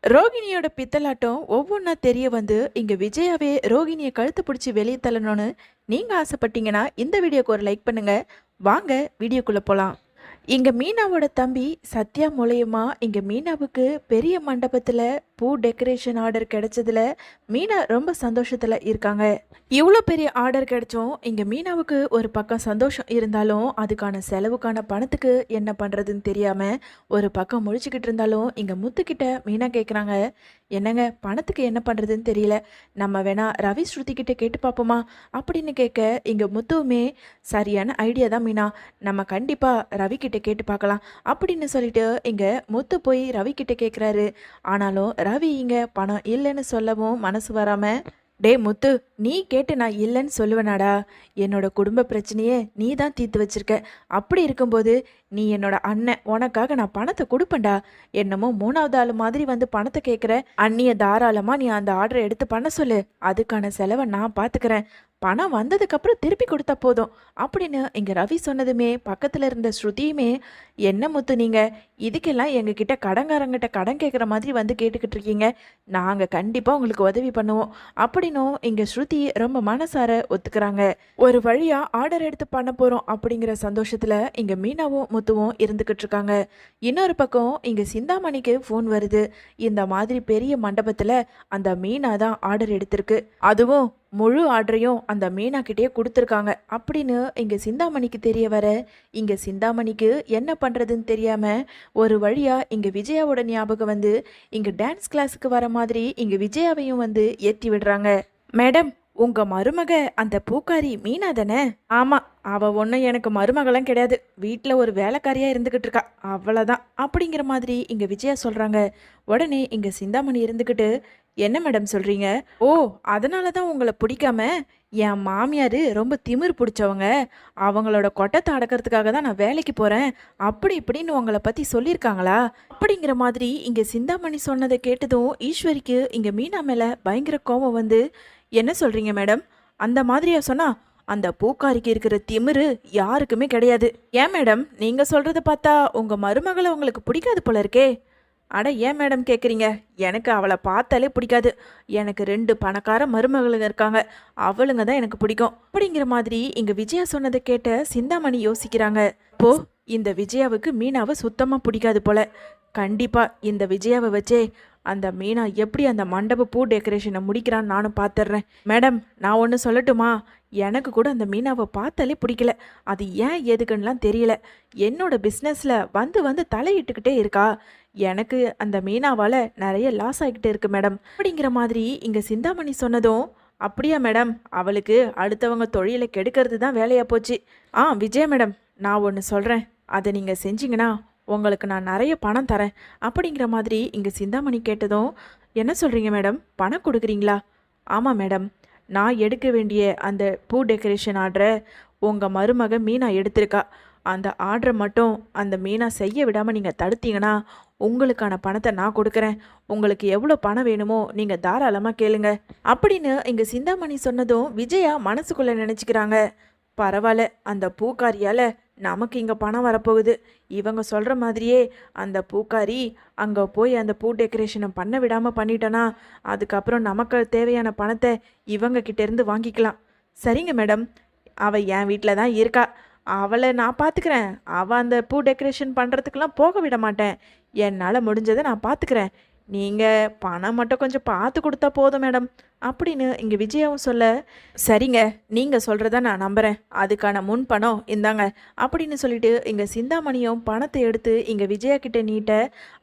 ரோகிணியோட பித்தலாட்டம் ஒவ்வொன்றா தெரிய வந்து இங்க விஜயாவே ரோகிணியை கழுத்து பிடிச்சி வெளியே தள்ளணும்னு நீங்க ஆசைப்பட்டீங்கன்னா இந்த வீடியோக்கு ஒரு லைக் பண்ணுங்க. வாங்க வீடியோக்குள்ள போலாம். இங்க மீனாவோட தம்பி சத்யா மூலயமா இங்க மீனாவுக்கு பெரிய மண்டபத்துல பூ டெக்கரேஷன் ஆர்டர் கிடைச்சதுல மீனா ரொம்ப சந்தோஷத்துல இருக்காங்க. இவ்வளோ பெரிய ஆர்டர் கிடைச்சோம் இங்க மீனாவுக்கு ஒரு பக்கம் சந்தோஷம் இருந்தாலும் அதுக்கான செலவுக்கான பணத்துக்கு என்ன பண்றதுன்னு தெரியாம ஒரு பக்கம் முழிச்சுக்கிட்டு இருந்தாலும் இங்க முத்துக்கிட்ட மீனா கேட்குறாங்க, என்னங்க பணத்துக்கு என்ன பண்றதுன்னு தெரியல, நம்ம வேணா ரவி ஸ்ருதி கிட்ட கேட்டு பார்ப்போமா அப்படின்னு கேட்க இங்க முத்துவுமே சரியான ஐடியா தான் மீனா, நம்ம கண்டிப்பா ரவி கிட்ட கேட்டு பார்க்கலாம் அப்படின்னு சொல்லிட்டு இங்க முத்து போய் ரவி கிட்ட கேட்குறாரு. ஆனாலும் ரவி இங்க பணம் இல்லைன்னு சொல்லவும் மனசு வராம, டே முத்து, நீ கேட்டு நான் இல்லைன்னு சொல்லுவேனாடா? என்னோட குடும்ப பிரச்சனையே நீ தான் தீர்த்து வச்சிருக்க. அப்படி இருக்கும்போது நீ என்னோட அண்ணன், உனக்காக நான் பணத்தை கொடுப்பேன்டா. என்னமோ மூணாவது ஆள் மாதிரி வந்து பணத்தை கேட்குற. அண்ணிய தாராளமா நீ அந்த ஆர்டரை எடுத்து பண்ண சொல்லு, அதுக்கான செலவை நான் பார்த்துக்கிறேன். பணம் வந்ததுக்கப்புறம் திருப்பி கொடுத்தா போதும் அப்படின்னு இங்கே ரவி சொன்னதுமே பக்கத்தில் இருந்த ஸ்ருதியுமே, என்ன முத்து நீங்கள் இதுக்கெல்லாம் எங்ககிட்ட கடங்காரங்கிட்ட கடன் கேட்குற மாதிரி வந்து கேட்டுக்கிட்டு இருக்கீங்க, நாங்கள் கண்டிப்பாக உங்களுக்கு உதவி பண்ணுவோம் அப்படின்னும் இங்கே ஸ்ருதி ரொம்ப மனசார ஒத்துக்கிறாங்க. ஒரு வழியாக ஆர்டர் எடுத்து பண்ண போகிறோம் அப்படிங்கிற சந்தோஷத்தில் இங்கே மீனாவும் முத்துவும் இருந்துக்கிட்டு இருக்காங்க. இன்னொரு பக்கம் இங்கே சிந்தாமணிக்கு ஃபோன் வருது. இந்த மாதிரி பெரிய மண்டபத்தில் அந்த மீனா தான் ஆர்டர் எடுத்திருக்கு, அதுவும் முழு ஆர்டரையும் அந்த மீனா கிட்டேயே கொடுத்துருக்காங்க அப்படின்னு இங்கே சிந்தாமணிக்கு தெரிய வர இங்கே சிந்தாமணிக்கு என்ன பண்ணுறதுன்னு தெரியாமல் ஒரு வழியாக இங்கே விஜயாவோட ஞாபகம் வந்து இங்கே டான்ஸ் கிளாஸுக்கு வர மாதிரி இங்கே விஜயாவையும் வந்து ஏற்றி விடுறாங்க. மேடம், உங்க மருமக அந்த பூக்காரி மீனா தானே? ஆமா, அவ ஒன்றும் எனக்கு மருமகளாம் கிடையாது, வீட்டில் ஒரு வேலைக்காரியா இருந்துகிட்டு இருக்கா, அவ்வளோதான் அப்படிங்கிற மாதிரி இங்க விஜயா சொல்றாங்க. உடனே இங்க சிந்தாமணி இருந்துக்கிட்டு, என்ன மேடம் சொல்றீங்க? ஓ, அதனால தான் உங்களை பிடிக்காம? என் மாமியார் ரொம்ப திமிர் பிடிச்சவங்க, அவங்களோட கொட்டத்தை அடக்கிறதுக்காக தான் நான் வேலைக்கு போறேன் அப்படி இப்படின்னு உங்களை பத்தி சொல்லியிருக்காங்களா அப்படிங்கிற மாதிரி இங்க சிந்தாமணி சொன்னதை கேட்டதும் ஈஸ்வரிக்கு இங்க மீனா மேல பயங்கர கோபம் வந்து, என்ன சொல்றீங்க மேடம்? அந்த மாதிரியா சொன்னா? அந்த பூக்காரிக்கு இருக்கிற திமிரு யாருக்குமே கிடையாது. ஏன் மேடம், நீங்க சொல்றத பார்த்தா உங்க மருமகளை உங்களுக்கு பிடிக்காது போல இருக்கே? அட ஏன் மேடம் கேட்குறீங்க? எனக்கு அவளை பார்த்தாலே பிடிக்காது. எனக்கு 2 பணக்கார மருமகளுங்க இருக்காங்க, அவளுங்க தான் எனக்கு பிடிக்கும் அப்படிங்கிற மாதிரி இங்க விஜயா சொன்னதை கேட்ட சிந்தாமணி யோசிக்கிறாங்க. இப்போ இந்த விஜயாவுக்கு மீனாவை சுத்தமாக பிடிக்காது போல. கண்டிப்பா இந்த விஜயாவை வச்சே அந்த மீனா எப்படி அந்த மண்டப பூ டெக்கரேஷனை முடிக்கிறான்னு நானும் பார்த்துட்றேன். மேடம், நான் ஒன்று சொல்லட்டுமா? எனக்கு கூட அந்த மீனாவை பார்த்தாலே பிடிக்கல. அது ஏன் எதுக்குன்னெலாம் தெரியல. என்னோட பிஸ்னஸில் வந்து வந்து தலையிட்டுக்கிட்டே இருக்கா. எனக்கு அந்த மீனாவால் நிறைய லாஸ் ஆகிக்கிட்டே இருக்கு மேடம் அப்படிங்கிற மாதிரி இங்கே சிந்தாமணி சொன்னதும், அப்படியா மேடம், அவளுக்கு அடுத்தவங்க தொழிலை கெடுக்கிறது தான் வேலையாக போச்சு. விஜயா மேடம், நான் ஒன்று சொல்கிறேன், அதை நீங்கள் செஞ்சீங்கன்னா உங்களுக்கு நான் நிறைய பணம் தரேன் அப்படிங்கிற மாதிரி இங்கே சிந்தாமணி கேட்டதும், என்ன சொல்கிறீங்க மேடம், பணம் கொடுக்குறீங்களா? ஆமாம் மேடம், நான் எடுக்க வேண்டிய அந்த பூ டெக்கரேஷன் ஆர்டரை உங்கள் மருமக மீனா எடுத்திருக்கா. அந்த ஆர்டரை மட்டும் அந்த மீனா செய்ய விடாமல் நீங்கள் தடுத்தீங்கன்னா உங்களுக்கான பணத்தை நான் கொடுக்குறேன். உங்களுக்கு எவ்வளோ பணம் வேணுமோ நீங்கள் தாராளமாக கேளுங்க அப்படின்னு இங்கே சிந்தாமணி சொன்னதும் விஜயா மனசுக்குள்ளே நினச்சிக்கிறாங்க, பரவாயில்ல, அந்த பூக்காரியால் நமக்கு இங்கே பணம் வரப்போகுது. இவங்க சொல்கிற மாதிரியே அந்த பூக்காரி அங்கே போய் அந்த பூ டெக்கரேஷனை பண்ண விடாமல் பண்ணிட்டோன்னா அதுக்கப்புறம் நமக்கு தேவையான பணத்தை இவங்க கிட்டேருந்து வாங்கிக்கலாம். சரிங்க மேடம், அவள் என் வீட்டில் தான் இருக்கா, அவளை நான் பார்த்துக்கிறேன். அவள் அந்த பூ டெக்கரேஷன் பண்ணுறதுக்கெலாம் போக விட மாட்டேன். என்னால் முடிஞ்சதை நான் பார்த்துக்கிறேன். நீங்கள் பணம் மட்டும் கொஞ்சம் பார்த்து கொடுத்தா போதும் மேடம் அப்படின்னு இங்கே விஜயாவும் சொல்ல, சரிங்க, நீங்கள் சொல்கிறத நான் நம்புகிறேன், அதுக்கான முன் பணம் இந்தாங்க அப்படின்னு சொல்லிட்டு இங்கே சிந்தாமணியும் பணத்தை எடுத்து இங்கே விஜயா கிட்ட நீட்ட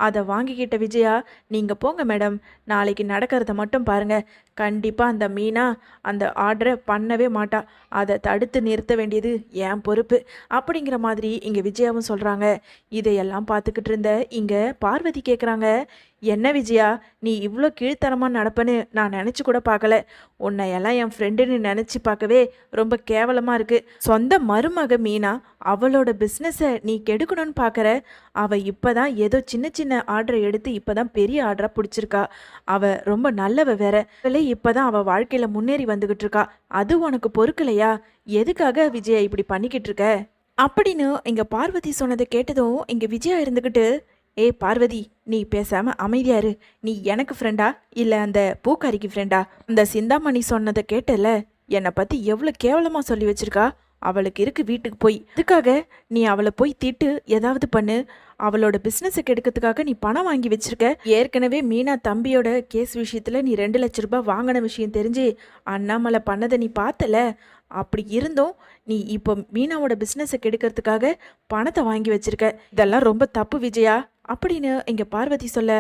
அதை வாங்கிக்கிட்ட விஜயா, நீங்கள் போங்க மேடம், நாளைக்கு நடக்கிறத மட்டும் பாருங்கள், கண்டிப்பாக அந்த மீனா அந்த ஆர்டரை பண்ணவே மாட்டா, அதை தடுத்து நிறுத்த வேண்டியது என் பொறுப்பு அப்படிங்கிற மாதிரி இங்கே விஜயாவும் சொல்கிறாங்க. இதையெல்லாம் பார்த்துக்கிட்டு இருந்த இங்கே பார்வதி கேட்குறாங்க, என்ன விஜயா, நீ இவ்வளோ கீழ்த்தரமாக நடப்பேன்னு நான் நினச்சி கூட பார்க்கல. உன்னையெல்லாம் என் ஃப்ரெண்டுன்னு நினச்சி பார்க்கவே ரொம்ப கேவலமாக இருக்குது. சொந்த மருமக மீனா, அவளோட பிஸ்னஸை நீ கெடுக்கணும்னு பார்க்குற. அவள் இப்போ தான் ஏதோ சின்ன சின்ன ஆர்டரை எடுத்து இப்போ தான் பெரிய ஆர்டராக பிடிச்சிருக்கா. அவள் ரொம்ப நல்லவ வேற, இப்போ தான் அவள் வாழ்க்கையில் முன்னேறி வந்துக்கிட்டு இருக்கா. அது உனக்கு பொறுக்கலையா? எதுக்காக விஜயா இப்படி பண்ணிக்கிட்டு இருக்க அப்படின்னு இங்கே பார்வதி சொன்னதை கேட்டதும் இங்கே விஜயா இருந்துக்கிட்டு, ஏய் பார்வதி, நீ பேசாம அமைதியா இரு. நீ எனக்கு ஃப்ரெண்டா இல்ல அந்த பூக்காரிக்கு ஃப்ரெண்டா? அந்த சிந்தாமணி சொன்னதை கேட்டல, என்னை பத்தி எவ்வளவு கேவலமா சொல்லி வச்சிருக்கா. அவளுக்கு இருக்கு வீட்டுக்கு போய். இதுக்காக நீ அவளை போய் திட்டு ஏதாவது பண்ணு. அவளோட பிசினஸை கெடுக்கிறதுக்காக நீ பணம் வாங்கி வச்சிருக்க. ஏற்கனவே மீனா தம்பியோட கேஸ் விஷயத்துல நீ 2 லட்ச ரூபாய் வாங்கின விஷயம் தெரிஞ்சு அண்ணாமலை பண்ணதை நீ பார்த்தல. அப்படி இருந்தும் நீ இப்போ மீனாவோட பிசினஸை கெடுக்கிறதுக்காக பணத்தை வாங்கி வச்சிருக்க. இதெல்லாம் ரொம்ப தப்பு விஜயா அப்படின்னு இங்க பார்வதி சொல்ல,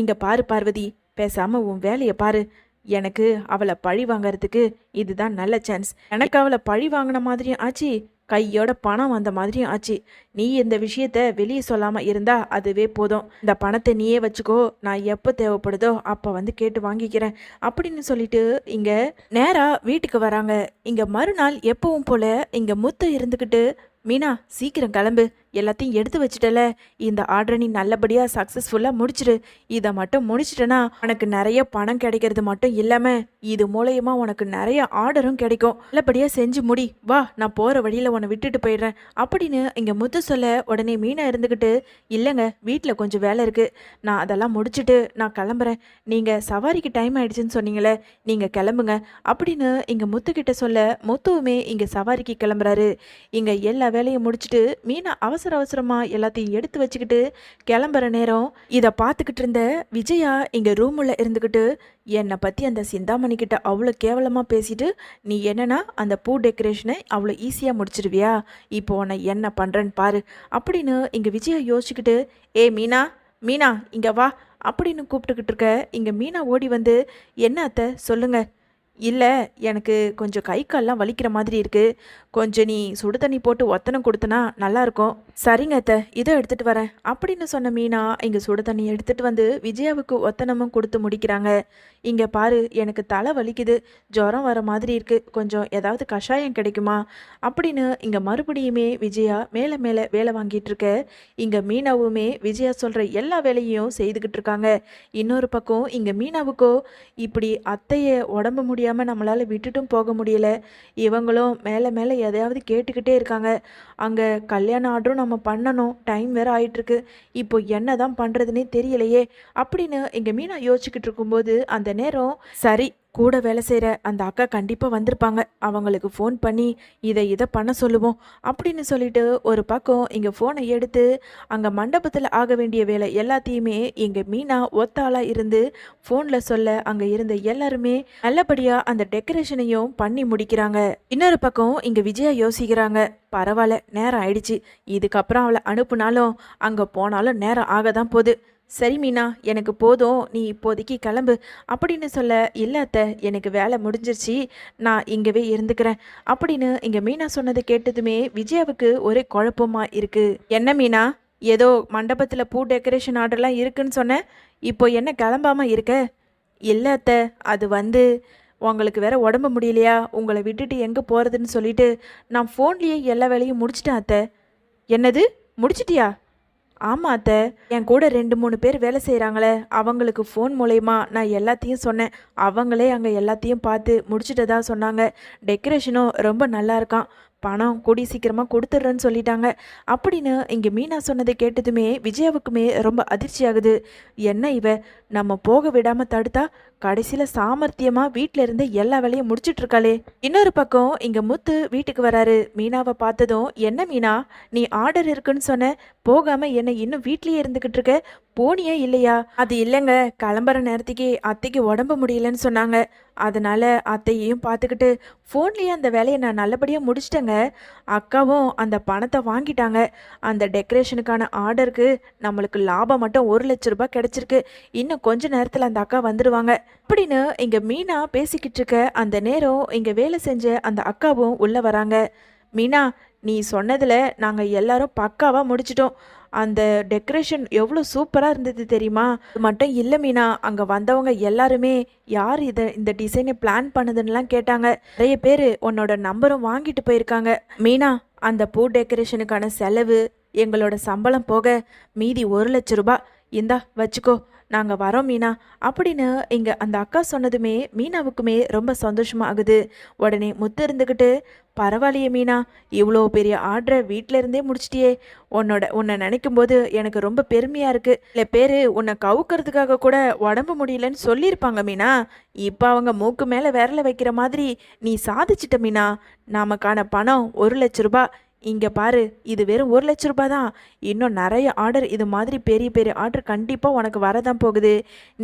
இங்க பாரு பார்வதி, பேசாம உன் வேலையை பாரு. எனக்கு அவளை பழி வாங்கறதுக்கு இதுதான் நல்ல சான்ஸ். எனக்கு அவளை பழி வாங்கின மாதிரியும் ஆச்சு, கையோட பணம் வந்த மாதிரியும் ஆச்சு. நீ இந்த விஷயத்த வெளியே சொல்லாம இருந்தா அதுவே போதும். இந்த பணத்தை நீயே வச்சுக்கோ, நான் எப்போ தேவைப்படுதோ அப்போ வந்து கேட்டு வாங்கிக்கிறேன் அப்படின்னு சொல்லிட்டு இங்க நேரா வீட்டுக்கு வராங்க. இங்க மறுநாள் எப்பவும் போல இங்க முத்து இருந்துக்கிட்டு, மீனா சீக்கிரம் கிளம்பு, எல்லாத்தையும் எடுத்து வச்சுட்டல, இந்த ஆர்டரை நீ நல்லபடியாக சக்ஸஸ்ஃபுல்லாக முடிச்சிடு. இதை மட்டும் முடிச்சிட்டனா உனக்கு நிறைய பணம் கிடைக்கிறது மட்டும் இல்லாமல் இது மூலயமா உனக்கு நிறைய ஆர்டரும் கிடைக்கும். நல்லபடியாக செஞ்சு முடி, வா நான் போகிற வழியில் உன்னை விட்டுட்டு போயிடுறேன் அப்படின்னு இங்கே முத்து சொல்ல, உடனே மீனா இருந்துக்கிட்டு, இல்லைங்க வீட்டில் கொஞ்சம் வேலை இருக்குது, நான் அதெல்லாம் முடிச்சுட்டு நான் கிளம்புறேன். நீங்கள் சவாரிக்கு டைம் ஆயிடுச்சுன்னு சொன்னீங்களே, நீங்கள் கிளம்புங்க அப்படின்னு இங்கே முத்துக்கிட்ட சொல்ல, முத்துவுமே இங்கே சவாரிக்கு கிளம்புறாரு. இங்கே எல்லா வேலையை முடிச்சுட்டு மீனா அவசரமா எல்லாத்தையும் எடுத்து வச்சுக்கிட்டு கிளம்புற நேரம் இதை பார்த்துக்கிட்டு இருந்த விஜயா இங்க ரூமுள்ள இருந்துக்கிட்டு, என்னை பத்தி அந்த சிந்தாமணி கிட்ட அவ்வளோ கேவலமா பேசிட்டு நீ என்னன்னா அந்த பூ டெக்கரேஷனை அவ்வளோ ஈஸியா முடிச்சிருவியா, இப்போ உன்னை என்ன பண்றேன்னு பாரு அப்படின்னு இங்க விஜயா யோசிச்சுக்கிட்டு, ஏ மீனா மீனா இங்க வா அப்படின்னு கூப்பிட்டுக்கிட்டு இருக்க. இங்க மீனா ஓடி வந்து, என்ன அத்தை சொல்லுங்க. இல்லை, எனக்கு கொஞ்சம் கை கால்லாம் வலிக்கிற மாதிரி இருக்குது, கொஞ்சம் நீ சுடு தண்ணி போட்டு ஒத்தனை கொடுத்தனா நல்லாயிருக்கும். சரிங்க அத்தை, இதை எடுத்துகிட்டு வரேன் அப்படின்னு சொன்ன மீனா இங்கே சுடு தண்ணி எடுத்துகிட்டு வந்து விஜயாவுக்கு ஒத்தனமும் கொடுத்து முடிக்கிறாங்க. இங்கே பாரு, எனக்கு தலை வலிக்குது, ஜுரம் வர மாதிரி இருக்குது, கொஞ்சம் ஏதாவது கஷாயம் கிடைக்குமா அப்படின்னு இங்கே மறுபடியுமே விஜயா மேலே மேலே வேலை வாங்கிட்டு இருக்க. இங்கே மீனாவுமே விஜயா சொல்கிற எல்லா வேலையும் செய்துக்கிட்டு இருக்காங்க. இன்னொரு பக்கம் இங்கே மீனாவுக்கோ இப்படி அத்தையை உடம்பு முடியாமல் நம்மளால் விட்டுட்டும் போக முடியல. இவங்களும் மேலே மேலே எதையாவது கேட்டுக்கிட்டே இருக்காங்க. அங்கே கல்யாண ஆர்டரும் நம்ம பண்ணணும், டைம் வேறு ஆயிட்டுருக்கு, இப்போ என்ன தான் பண்ணுறதுனே தெரியலையே அப்படின்னு இங்கே மீனா யோசிச்சுக்கிட்டு இருக்கும்போது அந்த நேரம் சரி, கூட வேலை செய்கிற அந்த அக்கா கண்டிப்பாக வந்திருப்பாங்க, அவங்களுக்கு ஃபோன் பண்ணி இதை பண்ண சொல்லுவோம் அப்படின்னு சொல்லிட்டு ஒரு பக்கம் இங்கே ஃபோனை எடுத்து அங்கே மண்டபத்தில் ஆக வேண்டிய வேலை எல்லாத்தையுமே இங்கே மீனா ஒத்தாளாக இருந்து ஃபோனில் சொல்ல அங்கே இருந்த எல்லாருமே நல்லபடியாக அந்த டெக்கரேஷனையும் பண்ணி முடிக்கிறாங்க. இன்னொரு பக்கம் இங்கே விஜயா யோசிக்கிறாங்க, பரவாயில்ல நேரம் ஆயிடுச்சு, இதுக்கப்புறம் அவளை அனுப்புனாலும் அங்கே போனாலும் நேரம் ஆக தான் போகுது. சரி மீனா, எனக்கு போதும், நீ இப்போதைக்கு கிளம்பு அப்படின்னு சொல்ல, இல்லை அத்தை எனக்கு வேலை முடிஞ்சிருச்சு, நான் இங்கவே இருந்துக்கிறேன் அப்படின்னு இங்கே மீனா சொன்னதை கேட்டதுமே விஜயாவுக்கு ஒரே குழப்பமா இருக்கு. என்ன மீனா, ஏதோ மண்டபத்தில் பூ டெக்கரேஷன் ஆர்டர்லாம் இருக்குன்னு சொன்னேன், இப்போ என்ன கிளம்பாமல் இருக்க? இல்லை அத்தை, அது வந்து உங்களுக்கு வேற உடம்பு முடியலையா, உங்களை விட்டுட்டு எங்கே போகிறதுன்னு சொல்லிட்டு நான் ஃபோன்லேயே எல்லா வேலையும் முடிச்சிட்டேன் அத்தை. என்னது முடிச்சிட்டியா? ஆமாம் அத்தை, என் கூட 2-3 பேர் வேலை செய்கிறாங்களே, அவங்களுக்கு ஃபோன் மூலயமா நான் எல்லாத்தையும் சொன்னேன், அவங்களே அங்கே எல்லாத்தையும் பார்த்து முடிச்சுட்டதா சொன்னாங்க. டெக்கரேஷனும் ரொம்ப நல்லா இருக்கான், பணம் கூடி சீக்கிரமாக கொடுத்துட்றேன்னு சொல்லிட்டாங்க அப்படின்னு இங்கே மீனா சொன்னதை கேட்டதுமே விஜயாவுக்குமே ரொம்ப அதிர்ச்சி ஆகுது. என்ன இவ நம்ம போக விடாமல் தடுத்தா கடைசியில் சாமர்த்தியமாக வீட்டில் இருந்து எல்லா வேலையும் முடிச்சிட்ருக்காளே. இன்னொரு பக்கம் இங்கே முத்து வீட்டுக்கு வராரு. மீனாவை பார்த்ததும், என்ன மீனா, நீ ஆர்டர் இருக்குன்னு சொன்ன, போகாமல் என்ன இன்னும் வீட்லேயே இருந்துக்கிட்டு இருக்க, போனியா இல்லையா? அது இல்லைங்க, கிளம்புற நேரத்துக்கு அத்தைக்கு உடம்பு முடியலன்னு சொன்னாங்க, அதனால அத்தையையும் பார்த்துக்கிட்டு ஃபோன்லேயே அந்த வேலையை நான் நல்லபடியாக முடிச்சிட்டேங்க. அக்காவும் அந்த பணத்தை வாங்கிட்டாங்க. அந்த டெக்கரேஷனுக்கான ஆர்டருக்கு நம்மளுக்கு லாபம் மட்டும் 1 லட்ச ரூபாய் கிடச்சிருக்கு. இன்னும் கொஞ்ச நேரத்தில் அந்த அக்கா வந்துடுவாங்க அப்படின்னு இங்கே மீனா பேசிக்கிட்டு இருக்க அந்த நேரம் இங்கே வேலை செஞ்ச அந்த அக்காவும் உள்ளே வராங்க. மீனா, நீ சொன்னதில் நாங்கள் எல்லாரும் பக்காவாக முடிச்சிட்டோம். அந்த டெக்கரேஷன் எவ்வளோ சூப்பராக இருந்தது தெரியுமா? அது மட்டும் இல்லை மீனா, அங்கே வந்தவங்க எல்லாருமே யார் இந்த டிசைனை பிளான் பண்ணுதுன்னெலாம் கேட்டாங்க. நிறைய பேர் உன்னோட நம்பரும் வாங்கிட்டு போயிருக்காங்க. மீனா, அந்த பூ டெக்கரேஷனுக்கான செலவு எங்களோட சம்பளம் போக மீதி 1 லட்ச ரூபாய் இந்தா வச்சுக்கோ. நாங்கள் வரோம் மீனா அப்படின்னு இங்கே அந்த அக்கா சொன்னதுமே மீனாவுக்குமே ரொம்ப சந்தோஷமாகுது. உடனே முத்து இருந்துக்கிட்டு, பரவாயில்லையே மீனா, இவ்வளோ பெரிய ஆர்டரை வீட்டில இருந்தே முடிச்சிட்டியே. உன்னை நினைக்கும் போது எனக்கு ரொம்ப பெருமையாக இருக்குது. இல்லை பேர் உன்னை கவுக்கிறதுக்காக கூட உடம்பு முடியலன்னு சொல்லியிருப்பாங்க மீனா. இப்போ அவங்க மூக்கு மேலே விரல வைக்கிற மாதிரி நீ சாதிச்சிட்ட மீனா. நமக்கான பணம் 1,00,000 ரூபாய். இங்கே பாரு, இது வெறும் 1,00,000 ரூபாய் தான். இன்னும் நிறைய ஆர்டர், இது மாதிரி பெரிய பெரிய ஆர்டர் கண்டிப்பாக உனக்கு வரதான் போகுது.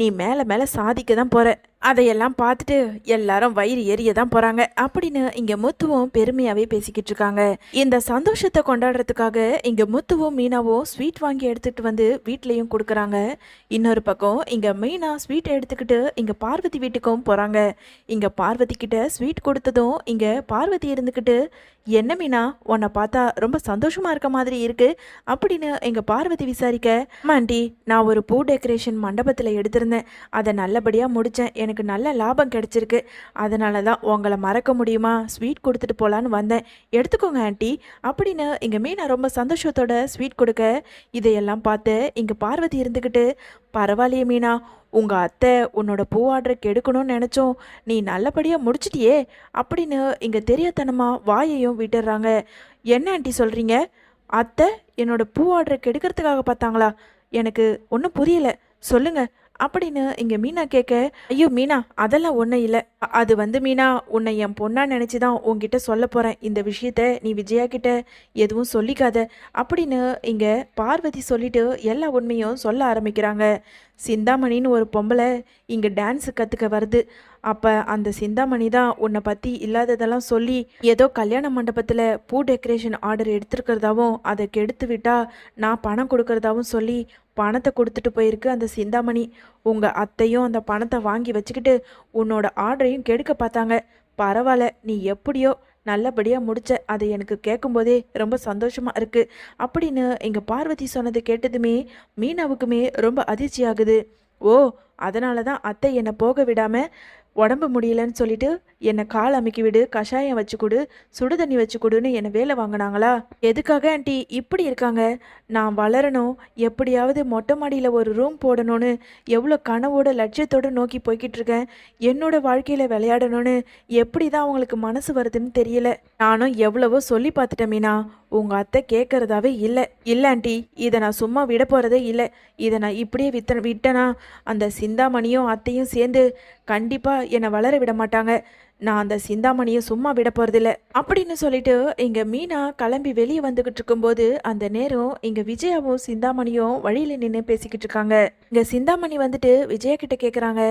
நீ மேலே மேலே சாதிக்க தான் போகிற. அதையெல்லாம் பார்த்துட்டு எல்லாரும் வயிறு எரிய தான் போகிறாங்க அப்படின்னு இங்கே முத்துவும் பெருமையாகவே பேசிக்கிட்டு இருக்காங்க. இந்த சந்தோஷத்தை கொண்டாடுறதுக்காக இங்கே முத்துவும் மீனாவும் ஸ்வீட் வாங்கி எடுத்துகிட்டு வந்து வீட்லேயும் கொடுக்குறாங்க. இன்னொரு பக்கம் இங்கே மீனா ஸ்வீட் எடுத்துக்கிட்டு இங்கே பார்வதி வீட்டுக்கும் போகிறாங்க. இங்கே பார்வதி கிட்ட ஸ்வீட் கொடுத்ததும் இங்கே பார்வதி இருந்துக்கிட்டு, என்ன மீனா, உன்னை பார்த்தா ரொம்ப சந்தோஷமா இருக்க மாதிரி இருக்கு அப்படின்னு எங்க பார்வதி விசாரிக்க, ஆண்டி, நான் ஒரு பூ டெக்கரேஷன் மண்டபத்தில் எடுத்திருந்தேன். அதை நல்லபடியாக முடித்தேன். எனக்கு நல்ல லாபம் கிடைச்சிருக்கு. அதனால தான் உங்களை மறக்க முடியுமா, ஸ்வீட் கொடுத்துட்டு போகலான்னு வந்தேன். எடுத்துக்கோங்க ஆண்டி அப்படின்னு இங்கே மீனா ரொம்ப சந்தோஷத்தோட ஸ்வீட் கொடுக்க, இதையெல்லாம் பார்த்து இங்கே பார்வதி இருந்துக்கிட்டு, பரவாயில்லையே மீனா, உங்கள் அத்தை உன்னோட பூ ஆர்டரை கெடுக்கணும்னு நினச்சோம், நீ நல்லபடியாக முடிச்சிட்டியே அப்படின்னு இங்கே தெரியாதனமாக வாயையும் விட்டுடுறாங்க. என்ன ஆண்டி சொல்கிறீங்க? அத்தை என்னோட பூ ஆர்டரை கெடுக்கிறதுக்காக பார்த்தாங்களா? எனக்கு ஒன்றும் புரியலை, சொல்லுங்க அப்படின்னு இங்கே மீனா கேட்க, ஐயோ மீனா, அதெல்லாம் ஒன்றும் இல்லை. அது வந்து மீனா, உன்னை என் பொண்ணா நினச்சி தான் உங்ககிட்ட சொல்ல போகிறேன். இந்த விஷயத்த நீ விஜயா கிட்ட எதுவும் சொல்லிக்காத அப்படின்னு இங்கே பார்வதி சொல்லிட்டு எல்லா உண்மையும் சொல்ல ஆரம்பிக்கிறாங்க. சிந்தாமணின்னு ஒரு பொம்பளை இங்கே டான்ஸு கற்றுக்க வருது. அப்போ அந்த சிந்தாமணி தான் உன்னை பற்றி இல்லாததெல்லாம் சொல்லி ஏதோ கல்யாண மண்டபத்தில் பூ டெக்கரேஷன் ஆர்டர் எடுத்துருக்கிறதாவும் அதை கெடுத்து விட்டா நான் பணம் கொடுக்கறதாவும் சொல்லி பணத்தை கொடுத்துட்டு போயிருக்கு அந்த சிந்தாமணி. உங்கள் அத்தையும் அந்த பணத்தை வாங்கி வச்சுக்கிட்டு உன்னோட ஆர்டரையும் கெடுக்க பார்த்தாங்க. பரவாயில்ல, நீ எப்படியோ நல்லபடியாக முடிச்ச. அதை எனக்கு கேட்கும்போதே ரொம்ப சந்தோஷமாக இருக்குது அப்படின்னு எங்கள் பார்வதி சொன்னதை கேட்டதுமே மீனாவுக்குமே ரொம்ப அதிர்ச்சி ஆகுது. ஓ, அதனால தான் அத்தை என்னை போக விடாமல் உடம்பு முடியலன்னு சொல்லிட்டு என்னை கால் அமைக்கி விடு, கஷாயம் வச்சு கொடு, சுடு தண்ணி வச்சு கொடுன்னு என்னை வேலை வாங்கினாங்களா? எதுக்காக ஆண்டி இப்படி இருக்காங்க? நான் வளரணும், எப்படியாவது மொட்டை மாடியில் ஒரு ரூம் போடணும்னு எவ்வளோ கனவோட லட்சியத்தோடு நோக்கி போய்கிட்டு இருக்கேன். என்னோட வாழ்க்கையில் விளையாடணும்னு எப்படி தான் அவங்களுக்கு மனசு வருதுன்னு தெரியல. நானும் எவ்வளவோ சொல்லி பார்த்துட்டேன் மீனா, உங்கள் அத்தை கேட்குறதாவே இல்லை. இல்லை ஆண்டி, இதை நான் சும்மா விட போகிறதே இல்லை. இதை நான் இப்படியே விட்டேனா அந்த சிந்தாமணியும் அத்தையும் சேர்ந்து கண்டிப்பாக என்னை வளர விட மாட்டாங்க. நான் அந்த சிந்தாமணியை சும்மா விட போகிறதில்ல அப்படின்னு சொல்லிட்டு இங்கே மீனா கிளம்பி வெளியே வந்துக்கிட்டு இருக்கும்போது அந்த நேரம் இங்கே விஜயாவும் சிந்தாமணியும் வழியில் நின்று பேசிக்கிட்டு இருக்காங்க. இங்கே சிந்தாமணி வந்துட்டு விஜயா கிட்ட கேட்குறாங்க,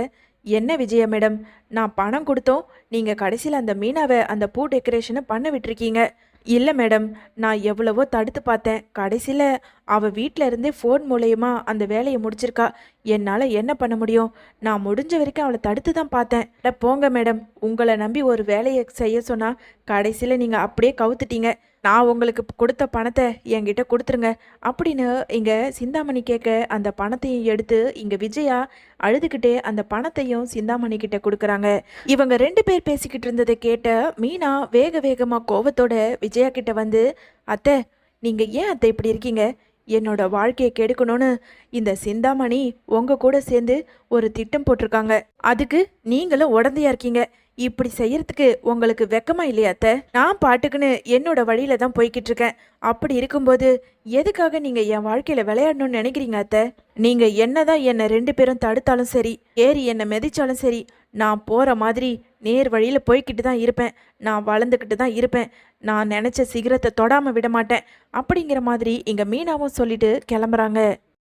என்ன விஜயா மேடம், நான் பணம் கொடுத்தோம், நீங்கள் கடைசியில் அந்த மீனாவை அந்த பூ டெக்கரேஷனை பண்ண விட்டுருக்கீங்க. இல்லை மேடம், நான் எவ்வளவோ தடுத்து பார்த்தேன். கடைசியில் அவள் வீட்டில் இருந்தே ஃபோன் மூலயமா அந்த வேலையை முடிச்சிருக்கா. என்னால் என்ன பண்ண முடியும்? நான் முடிஞ்ச வரைக்கும் அவளை தடுத்து தான் பார்த்தேன். இல்லை போங்க மேடம், உங்களை நம்பி ஒரு வேலையை செய்ய சொன்னால் கடைசியில் நீங்கள் அப்படியே கவுத்துட்டீங்க. நான் உங்களுக்கு கொடுத்த பணத்தை என்கிட்ட கொடுத்துருங்க அப்படின்னு இங்கே சிந்தாமணி கேட்க, அந்த பணத்தையும் எடுத்து இங்கே விஜயா அழுதுகிட்டே அந்த பணத்தையும் சிந்தாமணி கிட்ட கொடுக்குறாங்க. இவங்க 2 பேர் பேசிக்கிட்டு இருந்ததை கேட்ட மீனா வேக வேகமாக கோவத்தோட விஜயா கிட்ட வந்து, அத்தை, நீங்கள் ஏன் அத்தை இப்படி இருக்கீங்க? என்னோட வாழ்க்கையை கெடுக்கணும்னு இந்த சிந்தாமணி உங்கள் கூட சேர்ந்து ஒரு திட்டம் போட்டிருக்காங்க. அதுக்கு நீங்களும் உடந்தையா இருக்கீங்க. இப்படி செய்யறதுக்கு உங்களுக்கு வெக்கமா இல்லையா அத்தை? நான் பாட்டுக்குன்னு என்னோட வழியில தான் போய்கிட்டு இருக்கேன். அப்படி இருக்கும்போது எதுக்காக நீங்க என் வாழ்க்கையில விளையாடணும்னு நினைக்கிறீங்க அத்தை? நீங்க என்னதான் என்னை 2 பேரும் தடுத்தாலும் சரி, ஏறி என்னை மிதிச்சாலும் சரி, நான் போற மாதிரி நேர் வழியில போய்கிட்டு தான் இருப்பேன். நான் வளர்ந்துக்கிட்டு தான் இருப்பேன். நான் நினைச்ச சிகரத்தை தொடாம விட மாட்டேன் அப்படிங்கிற மாதிரி இங்க மீனாவும் சொல்லிட்டு கிளம்புறாங்க.